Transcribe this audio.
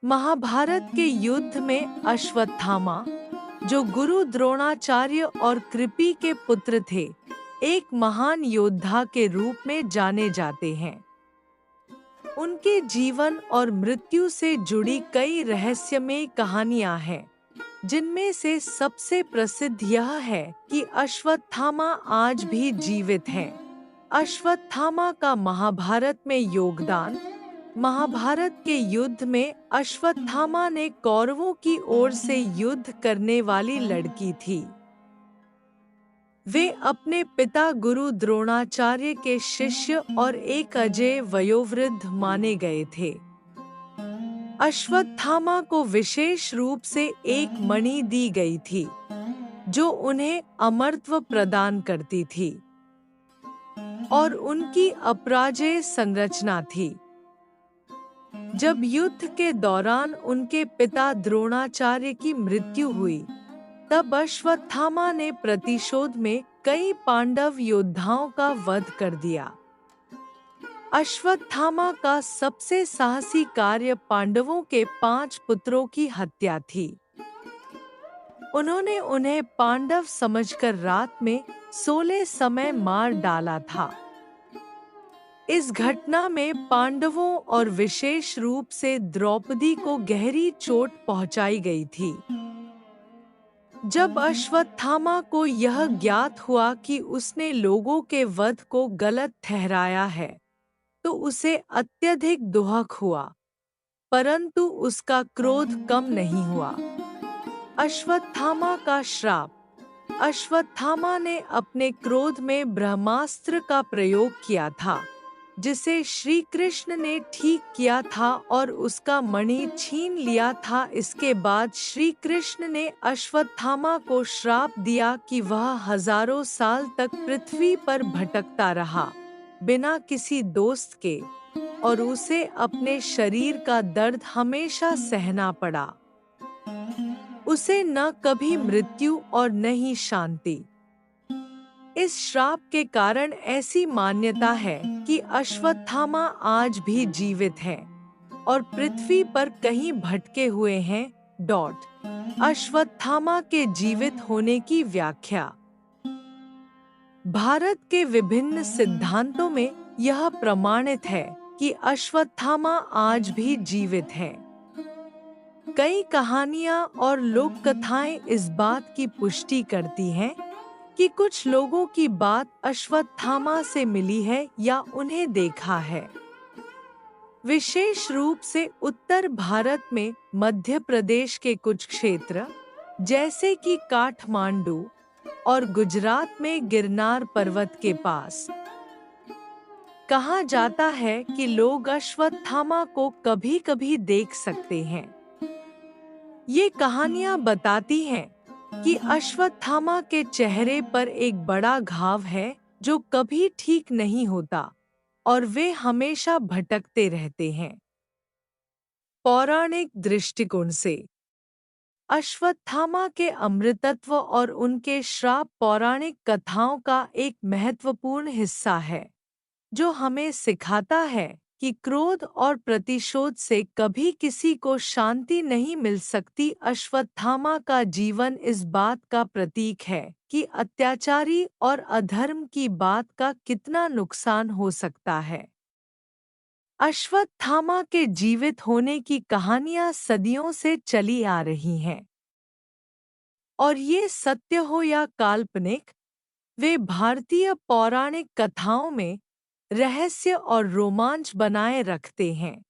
महाभारत के युद्ध में अश्वत्थामा, जो गुरु द्रोणाचार्य और कृपि के पुत्र थे, एक महान योद्धा के रूप में जाने जाते हैं। उनके जीवन और मृत्यु से जुड़ी कई रहस्यमय कहानियां हैं, जिनमें से सबसे प्रसिद्ध यह है कि अश्वत्थामा आज भी जीवित हैं। अश्वत्थामा का महाभारत में योगदान। महाभारत के युद्ध में अश्वत्थामा ने कौरवों की ओर से युद्ध करने वाली लड़की थी। वे अपने पिता गुरु द्रोणाचार्य के शिष्य और एक अजेय वयोवृद्ध माने गए थे। अश्वत्थामा को विशेष रूप से एक मणि दी गई थी, जो उन्हें अमरत्व प्रदान करती थी और उनकी अपराजेय संरचना थी। जब युद्ध के दौरान उनके पिता द्रोणाचार्य की मृत्यु हुई, तब अश्वत्थामा ने प्रतिशोध में कई पांडव योद्धाओं का वध कर दिया। अश्वत्थामा का सबसे साहसी कार्य पांडवों के 5 पुत्रों की हत्या थी। उन्होंने उन्हें पांडव समझकर रात में 16 समय मार डाला था। इस घटना में पांडवों और विशेष रूप से द्रौपदी को गहरी चोट पहुंचाई गई थी। जब अश्वत्थामा को यह ज्ञात हुआ कि उसने लोगों के वध को गलत ठहराया है, तो उसे अत्यधिक दुख हुआ, परंतु उसका क्रोध कम नहीं हुआ। अश्वत्थामा का श्राप। अश्वत्थामा ने अपने क्रोध में ब्रह्मास्त्र का प्रयोग किया था, जिसे श्री कृष्ण ने ठीक किया था और उसका मणि छीन लिया था। इसके बाद श्री कृष्ण ने अश्वत्थामा को श्राप दिया कि वह हजारों साल तक पृथ्वी पर भटकता रहा, बिना किसी दोस्त के, और उसे अपने शरीर का दर्द हमेशा सहना पड़ा। उसे न कभी मृत्यु और न ही शांति। इस श्राप के कारण ऐसी मान्यता है कि अश्वत्थामा आज भी जीवित है और पृथ्वी पर कहीं भटके हुए हैं। अश्वत्थामा के जीवित होने की व्याख्या। भारत के विभिन्न सिद्धांतों में यह प्रमाणित है कि अश्वत्थामा आज भी जीवित है। कई कहानियां और लोक कथाएं इस बात की पुष्टि करती हैं कि कुछ लोगों की बात अश्वत्थामा से मिली है या उन्हें देखा है। विशेष रूप से उत्तर भारत में मध्य प्रदेश के कुछ क्षेत्र, जैसे कि काठमांडू, और गुजरात में गिरनार पर्वत के पास, कहा जाता है कि लोग अश्वत्थामा को कभी-कभी देख सकते हैं। ये कहानियां बताती हैं कि अश्वत्थामा के चेहरे पर एक बड़ा घाव है जो कभी ठीक नहीं होता और वे हमेशा भटकते रहते हैं। पौराणिक दृष्टिकोण से अश्वत्थामा के अमृतत्व और उनके श्राप पौराणिक कथाओं का एक महत्वपूर्ण हिस्सा है, जो हमें सिखाता है कि क्रोध और प्रतिशोध से कभी किसी को शांति नहीं मिल सकती। अश्वत्थामा का जीवन इस बात का प्रतीक है कि अत्याचारी और अधर्म की बात का कितना नुकसान हो सकता है। अश्वत्थामा के जीवित होने की कहानियां सदियों से चली आ रही हैं, और ये सत्य हो या काल्पनिक, वे भारतीय पौराणिक कथाओं में रहस्य और रोमांच बनाए रखते हैं।